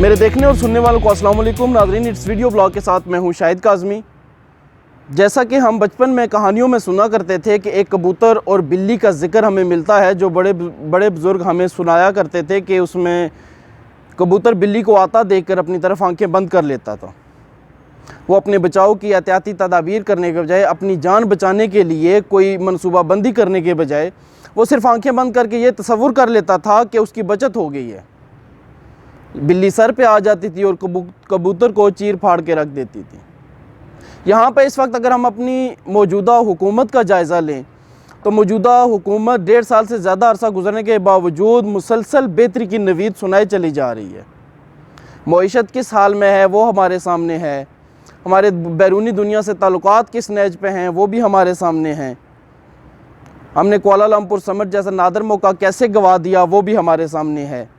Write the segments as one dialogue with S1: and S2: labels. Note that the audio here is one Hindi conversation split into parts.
S1: मेरे देखने और सुनने वालों को अस्सलाम वालेकुम नाज़रीन। इस वीडियो ब्लॉग के साथ मैं हूं शाहिद काज़मी। जैसा कि हम बचपन में कहानियों में सुना करते थे कि एक कबूतर और बिल्ली का जिक्र हमें मिलता है, जो बड़े बुज़ुर्ग हमें सुनाया करते थे कि उसमें कबूतर बिल्ली को आता देखकर अपनी तरफ आंखें बंद कर लेता था। वो अपने बचाव की एहतियाती तदाबीर करने के बजाय, अपनी जान बचाने के लिए कोई मनसूबाबंदी करने के बजाय, वो सिर्फ आंखें बंद करके ये तसव्वुर कर लेता था कि उसकी बचत हो गई है। बिल्ली सर पे आ जाती थी और कबूतर को चीर फाड़ के रख देती थी। यहाँ पर इस वक्त अगर हम अपनी मौजूदा हुकूमत का जायज़ा लें तो मौजूदा हुकूमत 1.5 साल से ज़्यादा अरसा गुजरने के बावजूद मुसलसल बेहतरी की नवीद सुनाई चली जा रही है। मईशत किस हाल में है वो हमारे सामने है, हमारे बैरूनी दुनिया से ताल्लुकात किस नहज पे हैं वो भी हमारे सामने हैं। हमने कुआलालंपुर समिट जैसा नादर मौका कैसे गंवा दिया वो भी हमारे सामने है।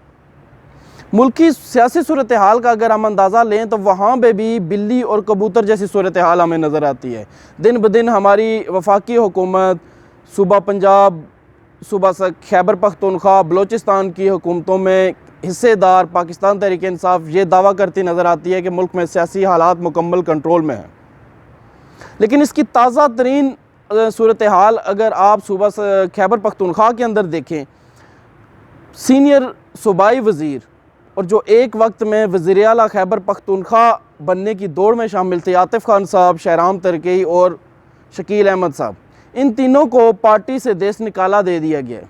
S1: मुल्क की सियासी सूरत हाल का अगर हम अंदाज़ा लें तो वहाँ पे भी बिल्ली और कबूतर जैसी सूरत हाल हमें नज़र आती है। दिन ब दिन हमारी वफाकी हुकूमत सूबा पंजाब, सूबा खैबर पख्तूनख्वा, बलोचिस्तान की हुकूमतों में हिस्सेदार पाकिस्तान तहरीक इंसाफ ये दावा करती नज़र आती है कि मुल्क में सियासी हालात मुकम्मल कंट्रोल में हैं। लेकिन इसकी ताज़ा तरीन सूरत हाल अगर आप सूबा खैबर पख्तूनख्वा के अंदर देखें, सीनियर सूबाई वज़ीर और जो एक वक्त में वज़ीर आला खैबर पख्तूनख्वा बनने की दौड़ में शामिल थे, आतिफ़ खान साहब, शहराम तरकी और शकील अहमद साहब, इन तीनों को पार्टी से देश निकाला दे दिया गया।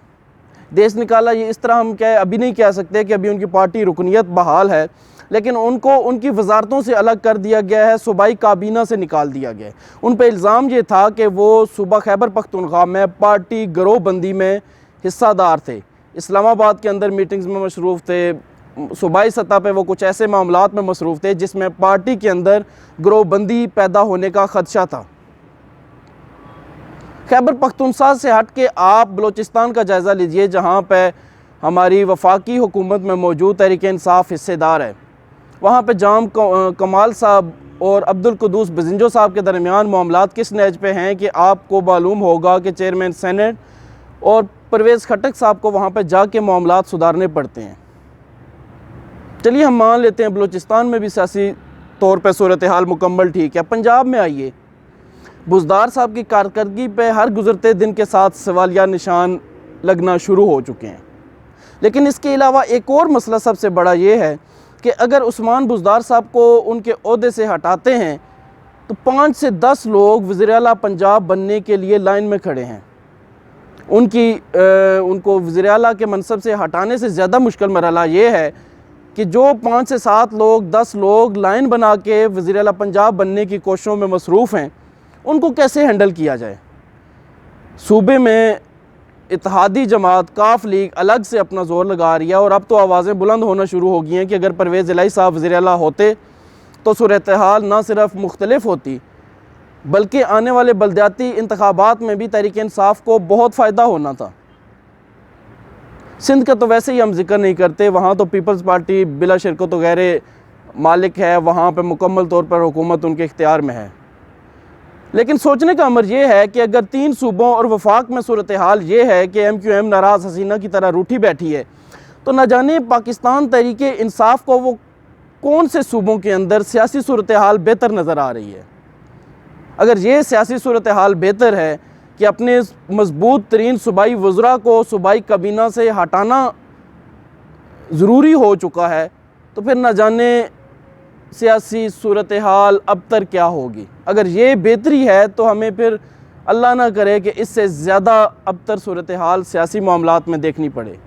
S1: देश निकाला ये इस तरह हम अभी नहीं कह सकते कि अभी उनकी पार्टी रुकनीत बहाल है, लेकिन उनको उनकी वजारतों से अलग कर दिया गया है, सूबाई काबीना से निकाल दिया गया है। उन पर इल्ज़ाम ये था कि वो सूबा खैबर पख्तूनख्वा में पार्टी गिरोहबंदी में हिस्सादार थे, इस्लामाबाद के अंदर मीटिंग्स में मशरूफ़ थे, सूबाई सतह पे वो कुछ ऐसे मामलात में मसरूफ़ थे जिसमें पार्टी के अंदर गिरोहबंदी पैदा होने का ख़दशा था। खैबर पख्तूनख्वा से हट के आप बलोचिस्तान का जायज़ा लीजिए, जहाँ पे हमारी वफाकी हुकूमत में मौजूद तहरीक इंसाफ हिस्सेदार है। वहाँ पे जाम कमाल साहब और अब्दुल कुद्दूस बजिंजो साहब के दरमियान मामलात किस नहज पे हैं कि आपको मालूम होगा कि चेयरमैन सेनेट और परवेज़ खटक साहब को वहाँ पे जाके मामलात सुधारने पड़ते हैं। चलिए हम मान लेते हैं बलूचिस्तान में भी सियासी तौर पर सूरत हाल मुकम्मल ठीक है। पंजाब में आइए, बुज़दार साहब की कारकर्दगी पे हर गुज़रते दिन के साथ सवालिया निशान लगना शुरू हो चुके हैं। लेकिन इसके अलावा एक और मसला सबसे बड़ा ये है कि अगर उस्मान बुज़दार साहब को उनके ओहदे से हटाते हैं तो 5 से 10 लोग वज़ीर आला पंजाब बनने के लिए लाइन में खड़े हैं। उनको वज़ीर आला के मनसब से हटाने से ज़्यादा मुश्किल मरहला ये है कि जो 5 से 7 लोग, 10 लोग लाइन बना के वज़ीर आला पंजाब बनने की कोशिशों में मसरूफ़ हैं, उनको कैसे हैंडल किया जाए। सूबे में इत्तेहादी जमात काफ लीग अलग से अपना ज़ोर लगा रही है और अब तो आवाज़ें बुलंद होना शुरू हो गई हैं कि अगर परवेज़ इलाही साहब वज़ीर आला होते तो सूरत हाल ना सिर्फ मुख्तलिफ होती बल्कि आने वाले बल्दियाती इंतखाबात में भी तहरीक इंसाफ को बहुत फ़ायदा होना था। सिंध का तो वैसे ही हम जिक्र नहीं करते, वहाँ तो पीपल्स पार्टी बिला शिरकत वगैरह मालिक है, वहाँ पर मुकम्मल तौर पर हुकूमत उनके इख्तियार में है। लेकिन सोचने का अमर ये है कि अगर 3 सूबों और वफाक में सूरत हाल ये है कि MQM नाराज़ हसीना की तरह रूठी बैठी है, तो न जाने पाकिस्तान तहरीक इंसाफ को वो कौन से सूबों के अंदर सियासी सूरत हाल बेहतर नज़र आ रही है। अगर ये सियासी सूरत हाल बेहतर है कि अपने मजबूत तरीन सूबाई वज़रा को सूबाई काबीना से हटाना ज़रूरी हो चुका है, तो फिर न जाने सियासी सूरत हाल अबतर क्या होगी। अगर ये बेहतरी है तो हमें फिर अल्लाह ना करे कि इससे ज़्यादा अबतर सूरत हाल सियासी मामलात में देखनी पड़े।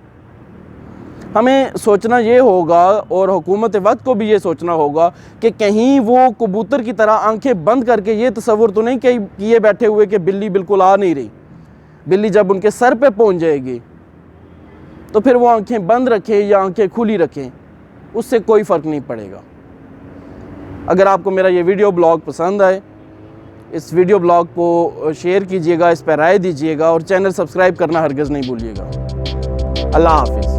S1: हमें सोचना ये होगा और हुकूमत वक्त को भी ये सोचना होगा कि कहीं वो कबूतर की तरह आंखें बंद करके ये तसव्वुर तो नहीं किए बैठे हुए कि बिल्ली बिल्कुल आ नहीं रही। बिल्ली जब उनके सर पे पहुंच जाएगी तो फिर वो आंखें बंद रखें या आंखें खुली रखें, उससे कोई फ़र्क नहीं पड़ेगा। अगर आपको मेरा ये वीडियो ब्लॉग पसंद आए, इस वीडियो ब्लॉग को शेयर कीजिएगा, इस पर राय दीजिएगा और चैनल सब्सक्राइब करना हरगिज़ नहीं भूलिएगा। अल्लाह हाफ़िज़।